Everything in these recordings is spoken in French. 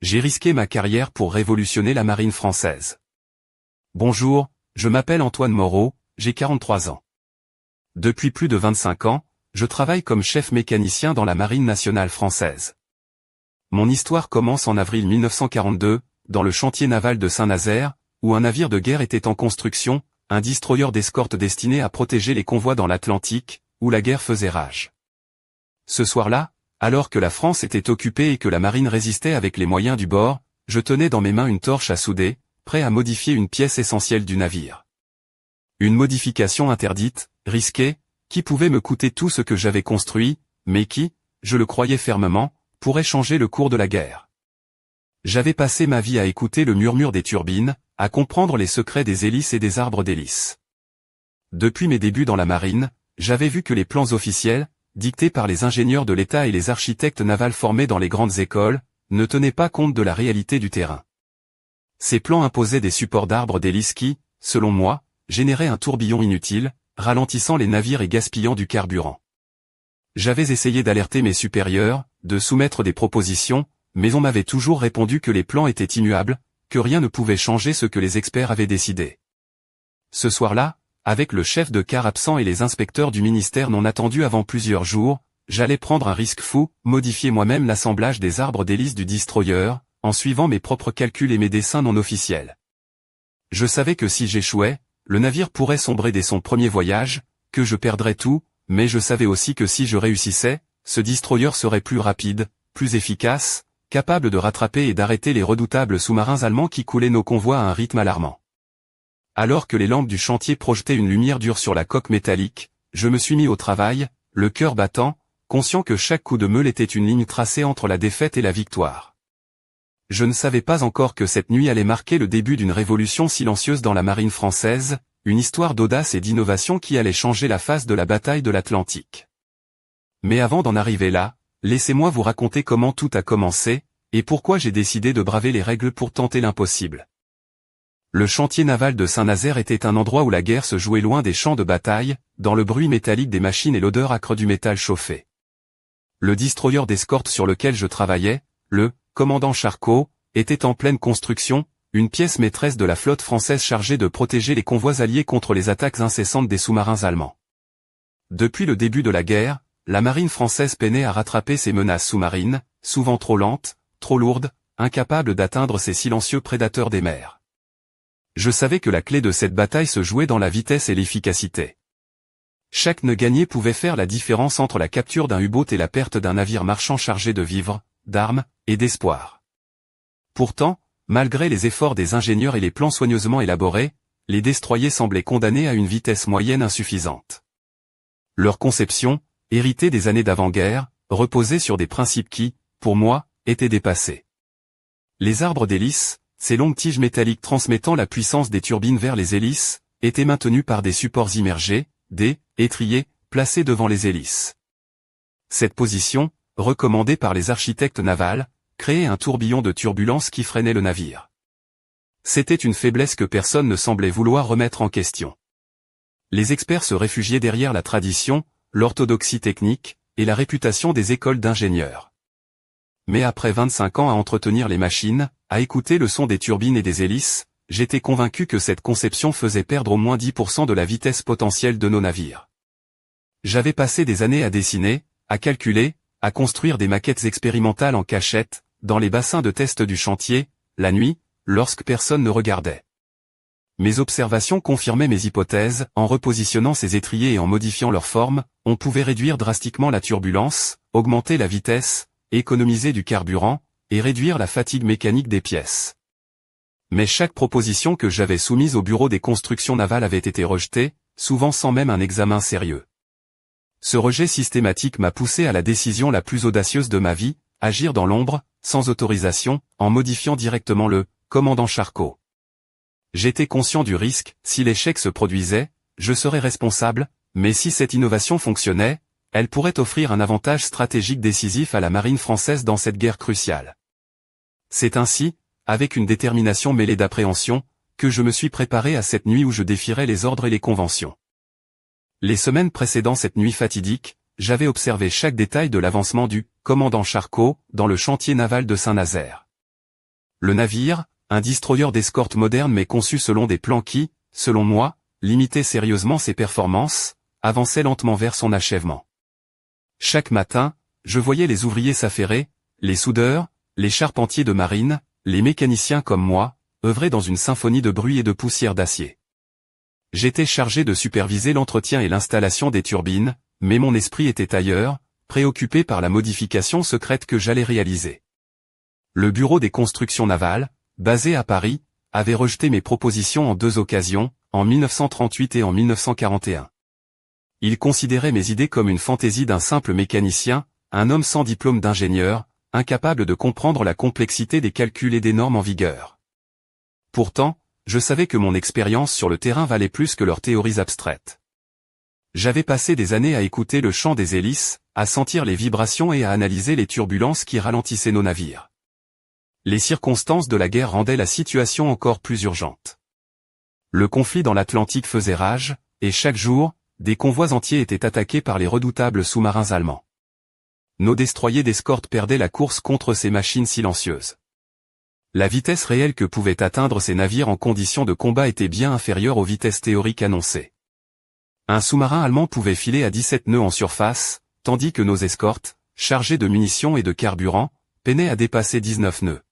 J'ai risqué ma carrière pour révolutionner la marine française. Bonjour, je m'appelle Antoine Moreau, j'ai 43 ans. Depuis plus de 25 ans, je travaille comme chef mécanicien dans la marine nationale française. Mon histoire commence en avril 1942, dans le chantier naval de Saint-Nazaire, où un navire de guerre était en construction, un destroyer d'escorte destiné à protéger les convois dans l'Atlantique, où la guerre faisait rage. Ce soir-là, alors que la France était occupée et que la marine résistait avec les moyens du bord, je tenais dans mes mains une torche à souder, prêt à modifier une pièce essentielle du navire. Une modification interdite, risquée, qui pouvait me coûter tout ce que j'avais construit, mais qui, je le croyais fermement, pourrait changer le cours de la guerre. J'avais passé ma vie à écouter le murmure des turbines, à comprendre les secrets des hélices et des arbres d'hélice. Depuis mes débuts dans la marine, j'avais vu que les plans officiels, dictés par les ingénieurs de l'État et les architectes navals formés dans les grandes écoles, ne tenaient pas compte de la réalité du terrain. Ces plans imposaient des supports d'arbres d'hélice qui, selon moi, généraient un tourbillon inutile, ralentissant les navires et gaspillant du carburant. J'avais essayé d'alerter mes supérieurs, de soumettre des propositions, mais on m'avait toujours répondu que les plans étaient immuables, que rien ne pouvait changer ce que les experts avaient décidé. Ce soir-là, avec le chef de quart absent et les inspecteurs du ministère non attendus avant plusieurs jours, j'allais prendre un risque fou, modifier moi-même l'assemblage des arbres d'hélice du destroyer, en suivant mes propres calculs et mes dessins non officiels. Je savais que si j'échouais, le navire pourrait sombrer dès son premier voyage, que je perdrais tout, mais je savais aussi que si je réussissais, ce destroyer serait plus rapide, plus efficace, capable de rattraper et d'arrêter les redoutables sous-marins allemands qui coulaient nos convois à un rythme alarmant. Alors que les lampes du chantier projetaient une lumière dure sur la coque métallique, je me suis mis au travail, le cœur battant, conscient que chaque coup de meule était une ligne tracée entre la défaite et la victoire. Je ne savais pas encore que cette nuit allait marquer le début d'une révolution silencieuse dans la marine française, une histoire d'audace et d'innovation qui allait changer la face de la bataille de l'Atlantique. Mais avant d'en arriver là, laissez-moi vous raconter comment tout a commencé, et pourquoi j'ai décidé de braver les règles pour tenter l'impossible. Le chantier naval de Saint-Nazaire était un endroit où la guerre se jouait loin des champs de bataille, dans le bruit métallique des machines et l'odeur âcre du métal chauffé. Le destroyer d'escorte sur lequel je travaillais, le commandant Charcot, était en pleine construction, une pièce maîtresse de la flotte française chargée de protéger les convois alliés contre les attaques incessantes des sous-marins allemands. Depuis le début de la guerre, la marine française peinait à rattraper ses menaces sous-marines, souvent trop lentes, trop lourdes, incapables d'atteindre ces silencieux prédateurs des mers. Je savais que la clé de cette bataille se jouait dans la vitesse et l'efficacité. Chaque nœud gagné pouvait faire la différence entre la capture d'un U-boat et la perte d'un navire marchand chargé de vivres, d'armes, et d'espoir. Pourtant, malgré les efforts des ingénieurs et les plans soigneusement élaborés, les destroyers semblaient condamnés à une vitesse moyenne insuffisante. Leur conception, héritée des années d'avant-guerre, reposait sur des principes qui, pour moi, étaient dépassés. Les arbres d'hélice, ces longues tiges métalliques transmettant la puissance des turbines vers les hélices, étaient maintenus par des supports immergés, des étriers, placés devant les hélices. Cette position, recommandée par les architectes navals, créait un tourbillon de turbulence qui freinait le navire. C'était une faiblesse que personne ne semblait vouloir remettre en question. Les experts se réfugiaient derrière la tradition, l'orthodoxie technique, et la réputation des écoles d'ingénieurs. Mais après 25 ans à entretenir les machines, à écouter le son des turbines et des hélices, j'étais convaincu que cette conception faisait perdre au moins 10% de la vitesse potentielle de nos navires. J'avais passé des années à dessiner, à calculer, à construire des maquettes expérimentales en cachette, dans les bassins de test du chantier, la nuit, lorsque personne ne regardait. Mes observations confirmaient mes hypothèses, en repositionnant ces étriers et en modifiant leur forme, on pouvait réduire drastiquement la turbulence, augmenter la vitesse, économiser du carburant, et réduire la fatigue mécanique des pièces. Mais chaque proposition que j'avais soumise au bureau des constructions navales avait été rejetée, souvent sans même un examen sérieux. Ce rejet systématique m'a poussé à la décision la plus audacieuse de ma vie, agir dans l'ombre, sans autorisation, en modifiant directement le commandant Charcot. J'étais conscient du risque, si l'échec se produisait, je serais responsable, mais si cette innovation fonctionnait, elle pourrait offrir un avantage stratégique décisif à la marine française dans cette guerre cruciale. C'est ainsi, avec une détermination mêlée d'appréhension, que je me suis préparé à cette nuit où je défierais les ordres et les conventions. Les semaines précédant cette nuit fatidique, j'avais observé chaque détail de l'avancement du commandant Charcot dans le chantier naval de Saint-Nazaire. Le navire, un destroyer d'escorte moderne mais conçu selon des plans qui, selon moi, limitaient sérieusement ses performances, avançait lentement vers son achèvement. Chaque matin, je voyais les ouvriers s'affairer, les soudeurs, les charpentiers de marine, les mécaniciens comme moi, œuvrer dans une symphonie de bruit et de poussière d'acier. J'étais chargé de superviser l'entretien et l'installation des turbines, mais mon esprit était ailleurs, préoccupé par la modification secrète que j'allais réaliser. Le bureau des constructions navales, basé à Paris, avait rejeté mes propositions en 2 occasions, en 1938 et en 1941. Il considérait mes idées comme une fantaisie d'un simple mécanicien, un homme sans diplôme d'ingénieur, incapable de comprendre la complexité des calculs et des normes en vigueur. Pourtant, je savais que mon expérience sur le terrain valait plus que leurs théories abstraites. J'avais passé des années à écouter le chant des hélices, à sentir les vibrations et à analyser les turbulences qui ralentissaient nos navires. Les circonstances de la guerre rendaient la situation encore plus urgente. Le conflit dans l'Atlantique faisait rage, et chaque jour, des convois entiers étaient attaqués par les redoutables sous-marins allemands. Nos destroyers d'escorte perdaient la course contre ces machines silencieuses. La vitesse réelle que pouvaient atteindre ces navires en conditions de combat était bien inférieure aux vitesses théoriques annoncées. Un sous-marin allemand pouvait filer à 17 nœuds en surface, tandis que nos escortes, chargées de munitions et de carburant, peinaient à dépasser 19 nœuds.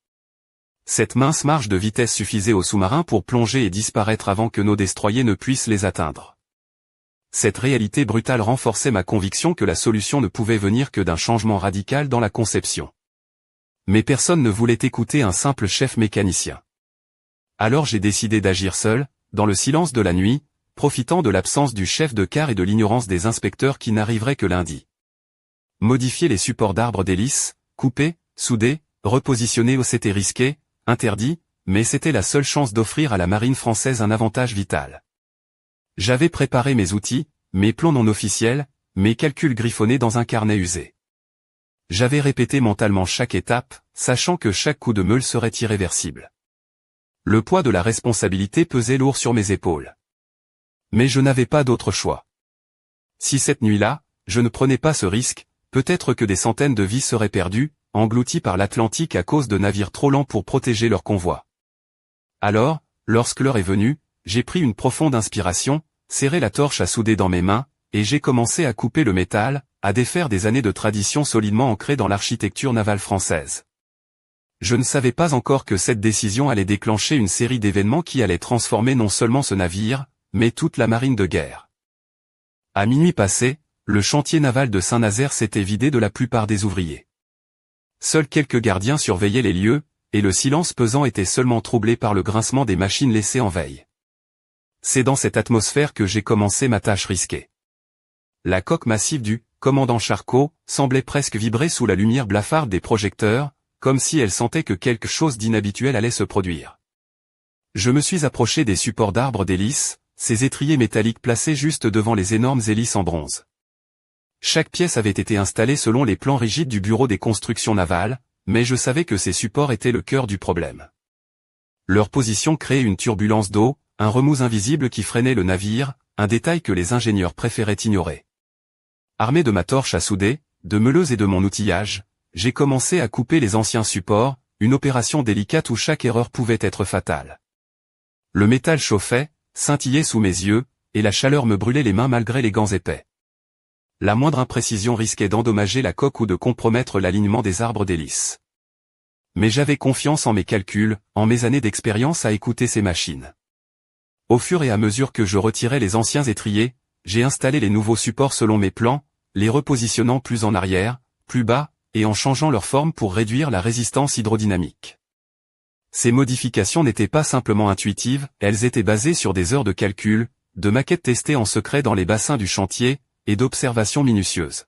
Cette mince marge de vitesse suffisait aux sous-marins pour plonger et disparaître avant que nos destroyers ne puissent les atteindre. Cette réalité brutale renforçait ma conviction que la solution ne pouvait venir que d'un changement radical dans la conception. Mais personne ne voulait écouter un simple chef mécanicien. Alors j'ai décidé d'agir seul, dans le silence de la nuit, profitant de l'absence du chef de quart et de l'ignorance des inspecteurs qui n'arriveraient que lundi. Modifier les supports d'arbres d'hélice, couper, souder, repositionner c'était risqué, interdit, mais c'était la seule chance d'offrir à la marine française un avantage vital. J'avais préparé mes outils, mes plans non officiels, mes calculs griffonnés dans un carnet usé. J'avais répété mentalement chaque étape, sachant que chaque coup de meule serait irréversible. Le poids de la responsabilité pesait lourd sur mes épaules. Mais je n'avais pas d'autre choix. Si cette nuit-là, je ne prenais pas ce risque, peut-être que des centaines de vies seraient perdues, englouties par l'Atlantique à cause de navires trop lents pour protéger leur convoi. Alors, lorsque l'heure est venue, j'ai pris une profonde inspiration, serré la torche à souder dans mes mains, et j'ai commencé à couper le métal, à défaire des années de tradition solidement ancrées dans l'architecture navale française. Je ne savais pas encore que cette décision allait déclencher une série d'événements qui allaient transformer non seulement ce navire, mais toute la marine de guerre. À minuit passé, le chantier naval de Saint-Nazaire s'était vidé de la plupart des ouvriers. Seuls quelques gardiens surveillaient les lieux, et le silence pesant était seulement troublé par le grincement des machines laissées en veille. C'est dans cette atmosphère que j'ai commencé ma tâche risquée. La coque massive du commandant Charcot semblait presque vibrer sous la lumière blafarde des projecteurs, comme si elle sentait que quelque chose d'inhabituel allait se produire. Je me suis approché des supports d'arbres d'hélice, ces étriers métalliques placés juste devant les énormes hélices en bronze. Chaque pièce avait été installée selon les plans rigides du bureau des constructions navales, mais je savais que ces supports étaient le cœur du problème. Leur position créait une turbulence d'eau, un remous invisible qui freinait le navire, un détail que les ingénieurs préféraient ignorer. Armé de ma torche à souder, de meuleuses et de mon outillage, j'ai commencé à couper les anciens supports, une opération délicate où chaque erreur pouvait être fatale. Le métal chauffait, scintillait sous mes yeux, et la chaleur me brûlait les mains malgré les gants épais. La moindre imprécision risquait d'endommager la coque ou de compromettre l'alignement des arbres d'hélice. Mais j'avais confiance en mes calculs, en mes années d'expérience à écouter ces machines. Au fur et à mesure que je retirais les anciens étriers, j'ai installé les nouveaux supports selon mes plans, les repositionnant plus en arrière, plus bas, et en changeant leur forme pour réduire la résistance hydrodynamique. Ces modifications n'étaient pas simplement intuitives, elles étaient basées sur des heures de calcul, de maquettes testées en secret dans les bassins du chantier, et d'observations minutieuses.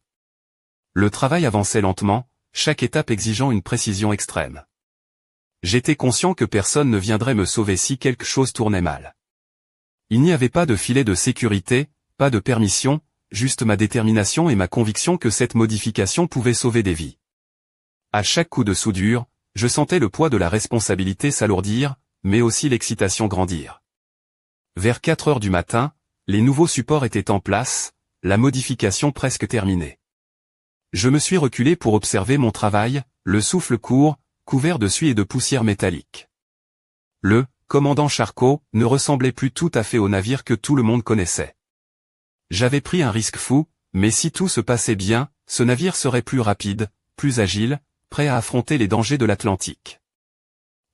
Le travail avançait lentement, chaque étape exigeant une précision extrême. J'étais conscient que personne ne viendrait me sauver si quelque chose tournait mal. Il n'y avait pas de filet de sécurité, pas de permission, juste ma détermination et ma conviction que cette modification pouvait sauver des vies. À chaque coup de soudure, je sentais le poids de la responsabilité s'alourdir, mais aussi l'excitation grandir. Vers 4 heures du matin, les nouveaux supports étaient en place, la modification presque terminée. Je me suis reculé pour observer mon travail, le souffle court, couvert de suie et de poussière métallique. Le commandant Charcot ne ressemblait plus tout à fait au navire que tout le monde connaissait. J'avais pris un risque fou, mais si tout se passait bien, ce navire serait plus rapide, plus agile, prêt à affronter les dangers de l'Atlantique.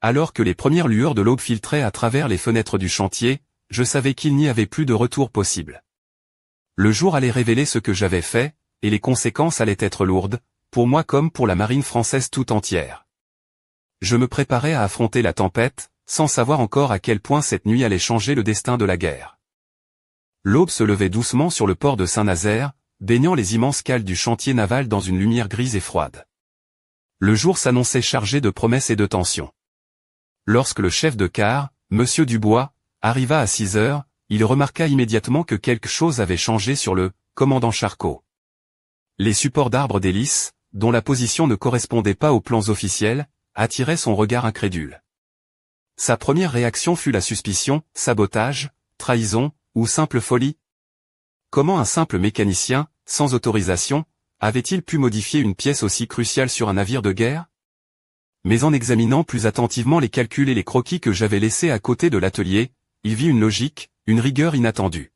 Alors que les premières lueurs de l'aube filtraient à travers les fenêtres du chantier, je savais qu'il n'y avait plus de retour possible. Le jour allait révéler ce que j'avais fait, et les conséquences allaient être lourdes, pour moi comme pour la marine française tout entière. Je me préparais à affronter la tempête, sans savoir encore à quel point cette nuit allait changer le destin de la guerre. L'aube se levait doucement sur le port de Saint-Nazaire, baignant les immenses cales du chantier naval dans une lumière grise et froide. Le jour s'annonçait chargé de promesses et de tensions. Lorsque le chef de quart, Monsieur Dubois, arriva à 6 heures, il remarqua immédiatement que quelque chose avait changé sur le commandant Charcot. Les supports d'arbres d'hélice, dont la position ne correspondait pas aux plans officiels, attiraient son regard incrédule. Sa première réaction fut la suspicion, sabotage, trahison, ou simple folie. Comment un simple mécanicien, sans autorisation, avait-il pu modifier une pièce aussi cruciale sur un navire de guerre? Mais en examinant plus attentivement les calculs et les croquis que j'avais laissés à côté de l'atelier, il vit une logique, une rigueur inattendue.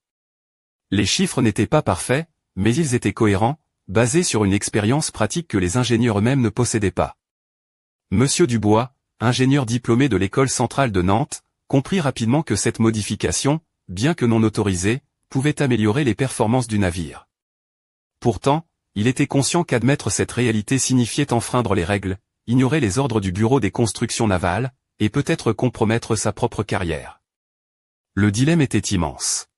Les chiffres n'étaient pas parfaits, mais ils étaient cohérents, basés sur une expérience pratique que les ingénieurs eux-mêmes ne possédaient pas. Monsieur Dubois, ingénieur diplômé de l'école centrale de Nantes, comprit rapidement que cette modification, bien que non autorisée, pouvait améliorer les performances du navire. Pourtant, il était conscient qu'admettre cette réalité signifiait enfreindre les règles, ignorer les ordres du Bureau des constructions navales, et peut-être compromettre sa propre carrière. Le dilemme était immense.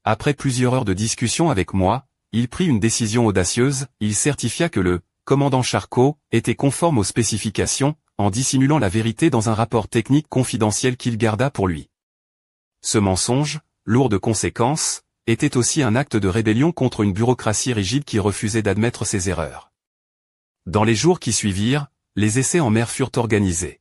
Après plusieurs heures de discussion avec moi, il prit une décision audacieuse, il certifia que le commandant Charcot était conforme aux spécifications, en dissimulant la vérité dans un rapport technique confidentiel qu'il garda pour lui. Ce mensonge, lourd de conséquences, était aussi un acte de rébellion contre une bureaucratie rigide qui refusait d'admettre ses erreurs. Dans les jours qui suivirent, les essais en mer furent organisés.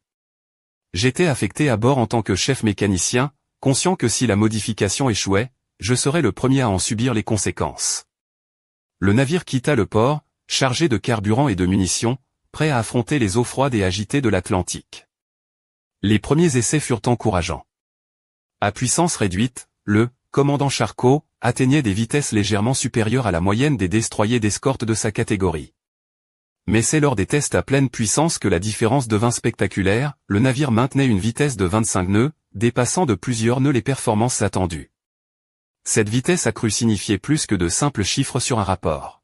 J'étais affecté à bord en tant que chef mécanicien, conscient que si la modification échouait, je serais le premier à en subir les conséquences. Le navire quitta le port, chargé de carburant et de munitions, prêt à affronter les eaux froides et agitées de l'Atlantique. Les premiers essais furent encourageants. À puissance réduite, le commandant Charcot atteignait des vitesses légèrement supérieures à la moyenne des destroyers d'escorte de sa catégorie. Mais c'est lors des tests à pleine puissance que la différence devint spectaculaire, le navire maintenait une vitesse de 25 nœuds, dépassant de plusieurs nœuds les performances attendues. Cette vitesse accrue signifiait plus que de simples chiffres sur un rapport.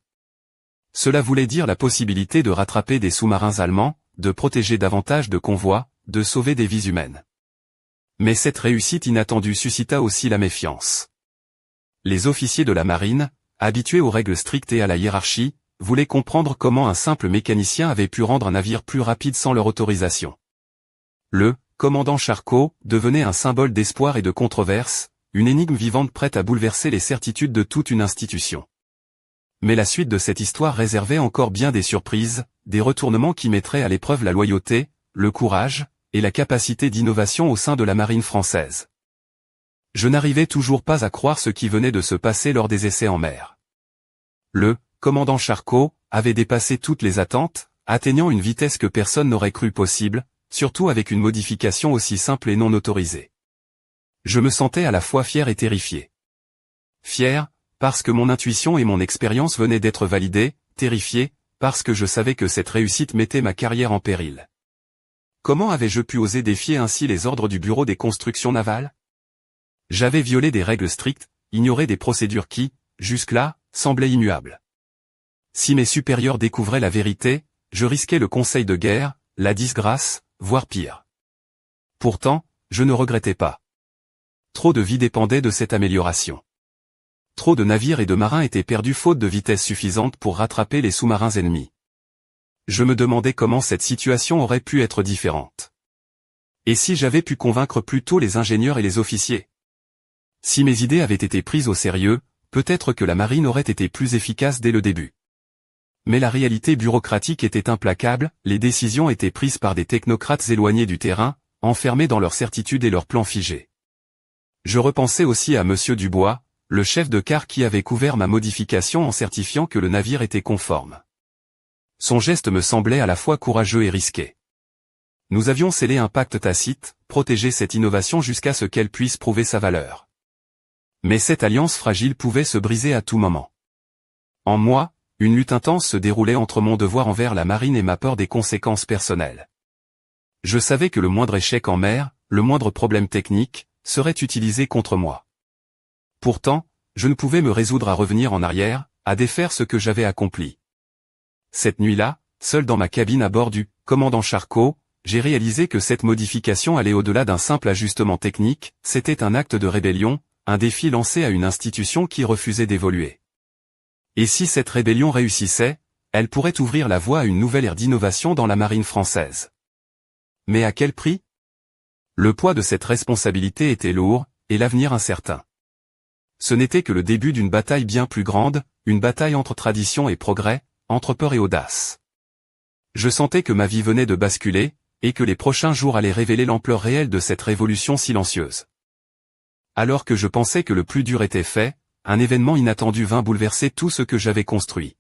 Cela voulait dire la possibilité de rattraper des sous-marins allemands, de protéger davantage de convois, de sauver des vies humaines. Mais cette réussite inattendue suscita aussi la méfiance. Les officiers de la marine, habitués aux règles strictes et à la hiérarchie, voulaient comprendre comment un simple mécanicien avait pu rendre un navire plus rapide sans leur autorisation. Le commandant Charcot devenait un symbole d'espoir et de controverse, une énigme vivante prête à bouleverser les certitudes de toute une institution. Mais la suite de cette histoire réservait encore bien des surprises, des retournements qui mettraient à l'épreuve la loyauté, le courage, et la capacité d'innovation au sein de la marine française. Je n'arrivais toujours pas à croire ce qui venait de se passer lors des essais en mer. Le commandant Charcot avait dépassé toutes les attentes, atteignant une vitesse que personne n'aurait cru possible, surtout avec une modification aussi simple et non autorisée. Je me sentais à la fois fier et terrifié. Fier, parce que mon intuition et mon expérience venaient d'être validées, terrifié, parce que je savais que cette réussite mettait ma carrière en péril. Comment avais-je pu oser défier ainsi les ordres du Bureau des constructions navales? J'avais violé des règles strictes, ignoré des procédures qui, jusque-là, semblaient immuables. Si mes supérieurs découvraient la vérité, je risquais le conseil de guerre, la disgrâce, voire pire. Pourtant, je ne regrettais pas. Trop de vies dépendaient de cette amélioration. Trop de navires et de marins étaient perdus faute de vitesse suffisante pour rattraper les sous-marins ennemis. Je me demandais comment cette situation aurait pu être différente. Et si j'avais pu convaincre plus tôt les ingénieurs et les officiers? Si mes idées avaient été prises au sérieux, peut-être que la marine aurait été plus efficace dès le début. Mais la réalité bureaucratique était implacable, les décisions étaient prises par des technocrates éloignés du terrain, enfermés dans leurs certitudes et leurs plans figés. Je repensais aussi à Monsieur Dubois, le chef de quart qui avait couvert ma modification en certifiant que le navire était conforme. Son geste me semblait à la fois courageux et risqué. Nous avions scellé un pacte tacite, protéger cette innovation jusqu'à ce qu'elle puisse prouver sa valeur. Mais cette alliance fragile pouvait se briser à tout moment. En moi, une lutte intense se déroulait entre mon devoir envers la marine et ma peur des conséquences personnelles. Je savais que le moindre échec en mer, le moindre problème technique, serait utilisé contre moi. Pourtant, je ne pouvais me résoudre à revenir en arrière, à défaire ce que j'avais accompli. Cette nuit-là, seul dans ma cabine à bord du commandant Charcot, j'ai réalisé que cette modification allait au-delà d'un simple ajustement technique, c'était un acte de rébellion, un défi lancé à une institution qui refusait d'évoluer. Et si cette rébellion réussissait, elle pourrait ouvrir la voie à une nouvelle ère d'innovation dans la marine française. Mais à quel prix? Le poids de cette responsabilité était lourd, et l'avenir incertain. Ce n'était que le début d'une bataille bien plus grande, une bataille entre tradition et progrès, entre peur et audace. Je sentais que ma vie venait de basculer, et que les prochains jours allaient révéler l'ampleur réelle de cette révolution silencieuse. Alors que je pensais que le plus dur était fait, un événement inattendu vint bouleverser tout ce que j'avais construit.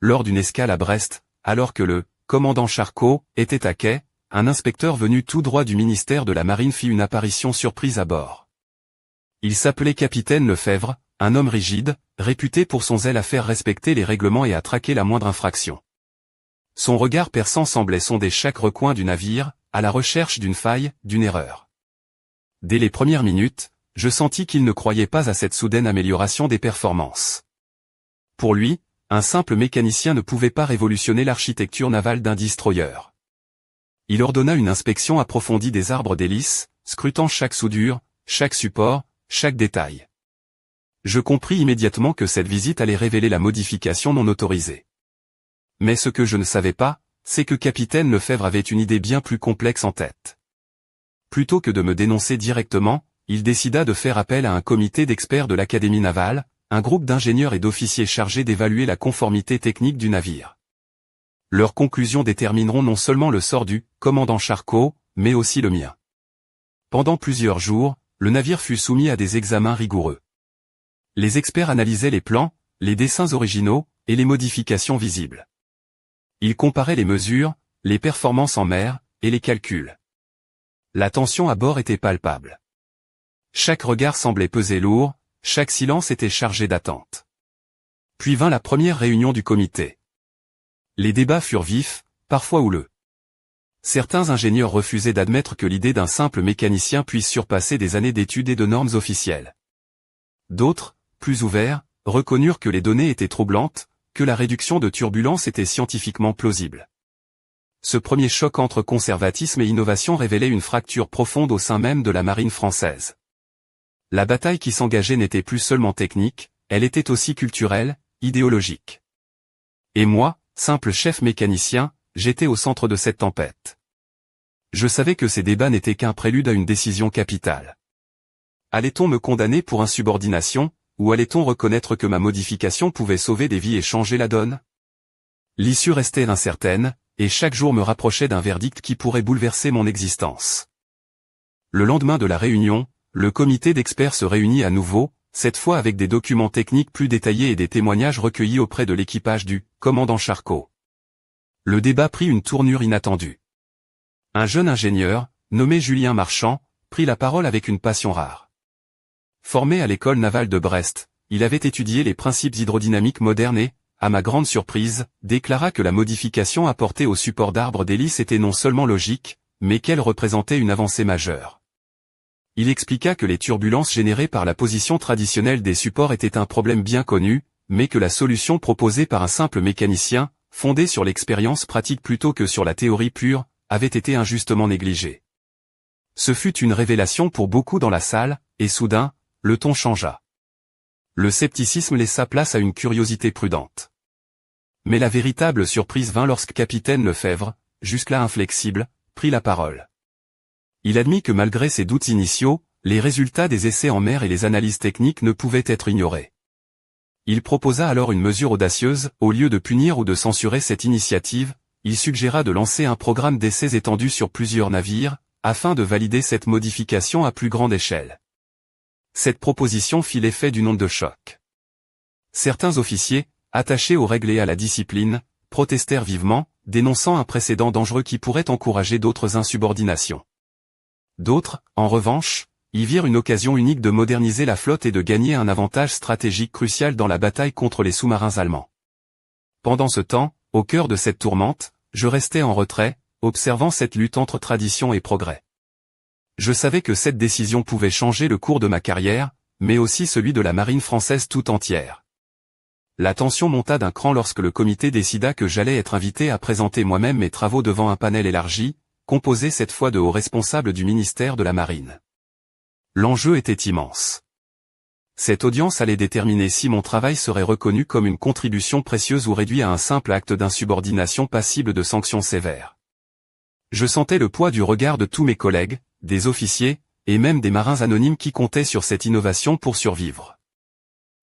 Lors d'une escale à Brest, alors que le commandant Charcot était à quai, un inspecteur venu tout droit du ministère de la Marine fit une apparition surprise à bord. Il s'appelait capitaine Lefebvre, un homme rigide, réputé pour son zèle à faire respecter les règlements et à traquer la moindre infraction. Son regard perçant semblait sonder chaque recoin du navire, à la recherche d'une faille, d'une erreur. Dès les premières minutes, je sentis qu'il ne croyait pas à cette soudaine amélioration des performances. Pour lui, un simple mécanicien ne pouvait pas révolutionner l'architecture navale d'un destroyer. Il ordonna une inspection approfondie des arbres d'hélice, scrutant chaque soudure, chaque support, chaque détail. Je compris immédiatement que cette visite allait révéler la modification non autorisée. Mais ce que je ne savais pas, c'est que capitaine Lefebvre avait une idée bien plus complexe en tête. Plutôt que de me dénoncer directement, il décida de faire appel à un comité d'experts de l'Académie navale, un groupe d'ingénieurs et d'officiers chargés d'évaluer la conformité technique du navire. Leurs conclusions détermineront non seulement le sort du commandant Charcot, mais aussi le mien. Pendant plusieurs jours, le navire fut soumis à des examens rigoureux. Les experts analysaient les plans, les dessins originaux, et les modifications visibles. Ils comparaient les mesures, les performances en mer, et les calculs. La tension à bord était palpable. Chaque regard semblait peser lourd, chaque silence était chargé d'attente. Puis vint la première réunion du comité. Les débats furent vifs, parfois houleux. Certains ingénieurs refusaient d'admettre que l'idée d'un simple mécanicien puisse surpasser des années d'études et de normes officielles. D'autres, plus ouverts, reconnurent que les données étaient troublantes, que la réduction de turbulence était scientifiquement plausible. Ce premier choc entre conservatisme et innovation révélait une fracture profonde au sein même de la marine française. La bataille qui s'engageait n'était plus seulement technique, elle était aussi culturelle, idéologique. Et moi, simple chef mécanicien, j'étais au centre de cette tempête. Je savais que ces débats n'étaient qu'un prélude à une décision capitale. Allait-on me condamner pour insubordination, ou allait-on reconnaître que ma modification pouvait sauver des vies et changer la donne? L'issue restait incertaine, et chaque jour me rapprochait d'un verdict qui pourrait bouleverser mon existence. Le lendemain de la réunion, le comité d'experts se réunit à nouveau, cette fois avec des documents techniques plus détaillés et des témoignages recueillis auprès de l'équipage du commandant Charcot. Le débat prit une tournure inattendue. Un jeune ingénieur, nommé Julien Marchand, prit la parole avec une passion rare. Formé à l'école navale de Brest, il avait étudié les principes hydrodynamiques modernes et, à ma grande surprise, déclara que la modification apportée au support d'arbres d'hélice était non seulement logique, mais qu'elle représentait une avancée majeure. Il expliqua que les turbulences générées par la position traditionnelle des supports étaient un problème bien connu, mais que la solution proposée par un simple mécanicien, fondée sur l'expérience pratique plutôt que sur la théorie pure, avait été injustement négligée. Ce fut une révélation pour beaucoup dans la salle, et soudain, le ton changea. Le scepticisme laissa place à une curiosité prudente. Mais la véritable surprise vint lorsque capitaine Lefebvre, jusque-là inflexible, prit la parole. Il admit que malgré ses doutes initiaux, les résultats des essais en mer et les analyses techniques ne pouvaient être ignorés. Il proposa alors une mesure audacieuse, au lieu de punir ou de censurer cette initiative, il suggéra de lancer un programme d'essais étendu sur plusieurs navires, afin de valider cette modification à plus grande échelle. Cette proposition fit l'effet d'une onde de choc. Certains officiers, attachés aux règles et à la discipline, protestèrent vivement, dénonçant un précédent dangereux qui pourrait encourager d'autres insubordinations. D'autres, en revanche, y virent une occasion unique de moderniser la flotte et de gagner un avantage stratégique crucial dans la bataille contre les sous-marins allemands. Pendant ce temps, au cœur de cette tourmente, je restais en retrait, observant cette lutte entre tradition et progrès. Je savais que cette décision pouvait changer le cours de ma carrière, mais aussi celui de la marine française tout entière. La tension monta d'un cran lorsque le comité décida que j'allais être invité à présenter moi-même mes travaux devant un panel élargi, composé cette fois de hauts responsables du ministère de la Marine. L'enjeu était immense. Cette audience allait déterminer si mon travail serait reconnu comme une contribution précieuse ou réduit à un simple acte d'insubordination passible de sanctions sévères. Je sentais le poids du regard de tous mes collègues, des officiers, et même des marins anonymes qui comptaient sur cette innovation pour survivre.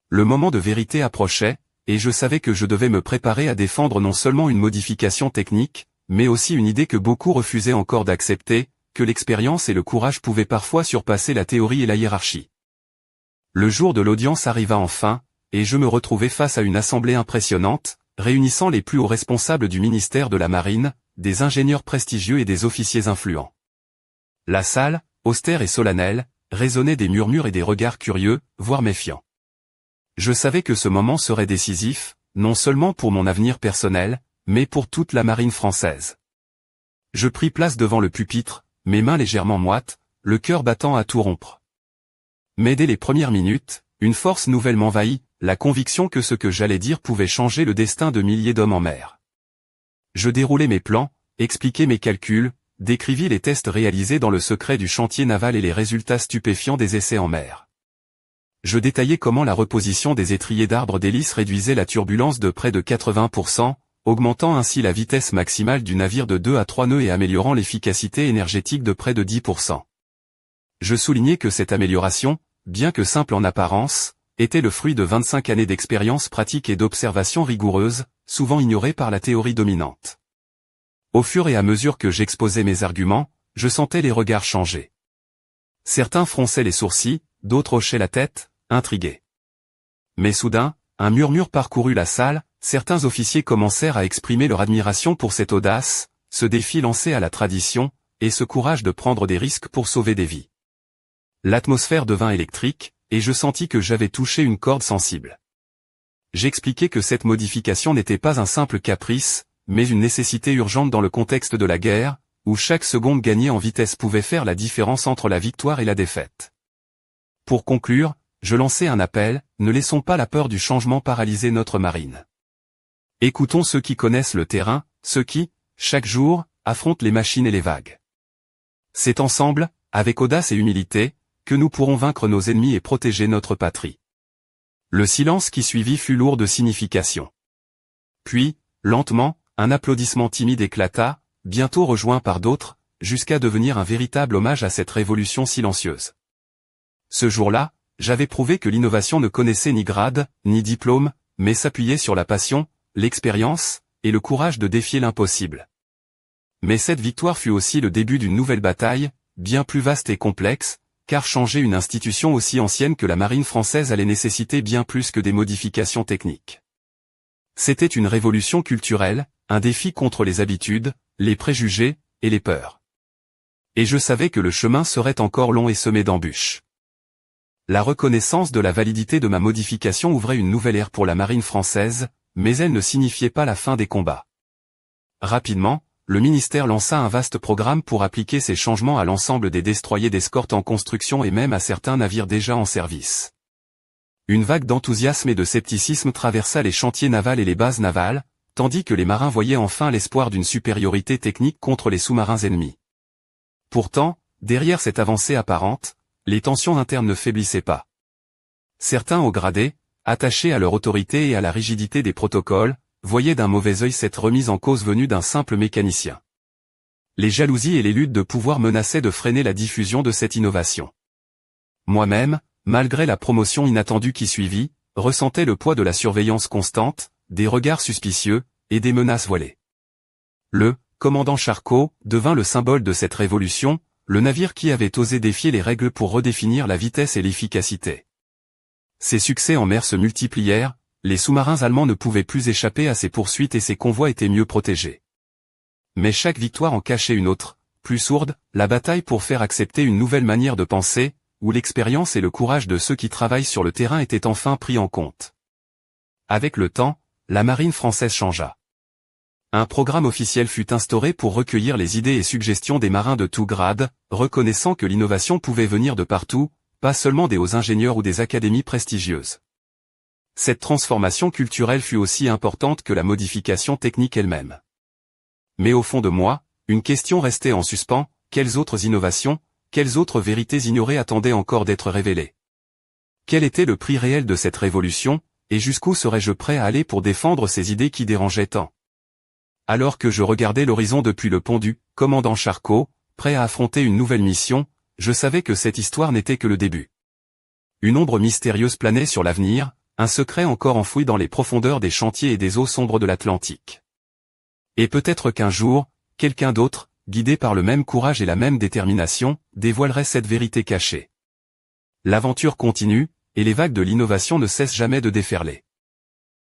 Le moment de vérité approchait, et je savais que je devais me préparer à défendre non seulement une modification technique, mais aussi une idée que beaucoup refusaient encore d'accepter, que l'expérience et le courage pouvaient parfois surpasser la théorie et la hiérarchie. Le jour de l'audience arriva enfin, et je me retrouvai face à une assemblée impressionnante, réunissant les plus hauts responsables du ministère de la Marine, des ingénieurs prestigieux et des officiers influents. La salle, austère et solennelle, résonnait des murmures et des regards curieux, voire méfiants. Je savais que ce moment serait décisif, non seulement pour mon avenir personnel, mais pour toute la marine française. Je pris place devant le pupitre, mes mains légèrement moites, le cœur battant à tout rompre. Mais dès les premières minutes, une force nouvelle m'envahit, la conviction que ce que j'allais dire pouvait changer le destin de milliers d'hommes en mer. Je déroulai mes plans, expliquai mes calculs, décrivis les tests réalisés dans le secret du chantier naval et les résultats stupéfiants des essais en mer. Je détaillai comment la reposition des étriers d'arbres d'hélice réduisait la turbulence de près de 80%, augmentant ainsi la vitesse maximale du navire de 2 à 3 nœuds et améliorant l'efficacité énergétique de près de 10%. Je soulignai que cette amélioration, bien que simple en apparence, était le fruit de 25 années d'expérience pratique et d'observation rigoureuse, souvent ignorée par la théorie dominante. Au fur et à mesure que j'exposais mes arguments, je sentais les regards changer. Certains fronçaient les sourcils, d'autres hochaient la tête, intrigués. Mais soudain, un murmure parcourut la salle, certains officiers commencèrent à exprimer leur admiration pour cette audace, ce défi lancé à la tradition, et ce courage de prendre des risques pour sauver des vies. L'atmosphère devint électrique, et je sentis que j'avais touché une corde sensible. J'expliquai que cette modification n'était pas un simple caprice, mais une nécessité urgente dans le contexte de la guerre, où chaque seconde gagnée en vitesse pouvait faire la différence entre la victoire et la défaite. Pour conclure, je lançai un appel, ne laissons pas la peur du changement paralyser notre marine. Écoutons ceux qui connaissent le terrain, ceux qui, chaque jour, affrontent les machines et les vagues. C'est ensemble, avec audace et humilité, que nous pourrons vaincre nos ennemis et protéger notre patrie. Le silence qui suivit fut lourd de signification. Puis, lentement, un applaudissement timide éclata, bientôt rejoint par d'autres, jusqu'à devenir un véritable hommage à cette révolution silencieuse. Ce jour-là, j'avais prouvé que l'innovation ne connaissait ni grade, ni diplôme, mais s'appuyait sur la passion, l'expérience, et le courage de défier l'impossible. Mais cette victoire fut aussi le début d'une nouvelle bataille, bien plus vaste et complexe, car changer une institution aussi ancienne que la marine française allait nécessiter bien plus que des modifications techniques. C'était une révolution culturelle, un défi contre les habitudes, les préjugés, et les peurs. Et je savais que le chemin serait encore long et semé d'embûches. La reconnaissance de la validité de ma modification ouvrait une nouvelle ère pour la marine française, mais elle ne signifiait pas la fin des combats. Rapidement, le ministère lança un vaste programme pour appliquer ces changements à l'ensemble des destroyers d'escorte en construction et même à certains navires déjà en service. Une vague d'enthousiasme et de scepticisme traversa les chantiers navals et les bases navales, tandis que les marins voyaient enfin l'espoir d'une supériorité technique contre les sous-marins ennemis. Pourtant, derrière cette avancée apparente, les tensions internes ne faiblissaient pas. Certains hauts gradés, attachés à leur autorité et à la rigidité des protocoles, voyaient d'un mauvais œil cette remise en cause venue d'un simple mécanicien. Les jalousies et les luttes de pouvoir menaçaient de freiner la diffusion de cette innovation. Moi-même, malgré la promotion inattendue qui suivit, ressentais le poids de la surveillance constante, des regards suspicieux, et des menaces voilées. Le commandant Charcot devint le symbole de cette révolution, le navire qui avait osé défier les règles pour redéfinir la vitesse et l'efficacité. Ses succès en mer se multiplièrent, les sous-marins allemands ne pouvaient plus échapper à ses poursuites et ses convois étaient mieux protégés. Mais chaque victoire en cachait une autre, plus sourde, la bataille pour faire accepter une nouvelle manière de penser, où l'expérience et le courage de ceux qui travaillent sur le terrain étaient enfin pris en compte. Avec le temps, la marine française changea. Un programme officiel fut instauré pour recueillir les idées et suggestions des marins de tout grade, reconnaissant que l'innovation pouvait venir de partout, pas seulement des hauts ingénieurs ou des académies prestigieuses. Cette transformation culturelle fut aussi importante que la modification technique elle-même. Mais au fond de moi, une question restait en suspens, quelles autres innovations, quelles autres vérités ignorées attendaient encore d'être révélées? Quel était le prix réel de cette révolution, et jusqu'où serais-je prêt à aller pour défendre ces idées qui dérangeaient tant? Alors que je regardais l'horizon depuis le pont du commandant Charcot, prêt à affronter une nouvelle mission, je savais que cette histoire n'était que le début. Une ombre mystérieuse planait sur l'avenir, un secret encore enfoui dans les profondeurs des chantiers et des eaux sombres de l'Atlantique. Et peut-être qu'un jour, quelqu'un d'autre, guidé par le même courage et la même détermination, dévoilerait cette vérité cachée. L'aventure continue, et les vagues de l'innovation ne cessent jamais de déferler.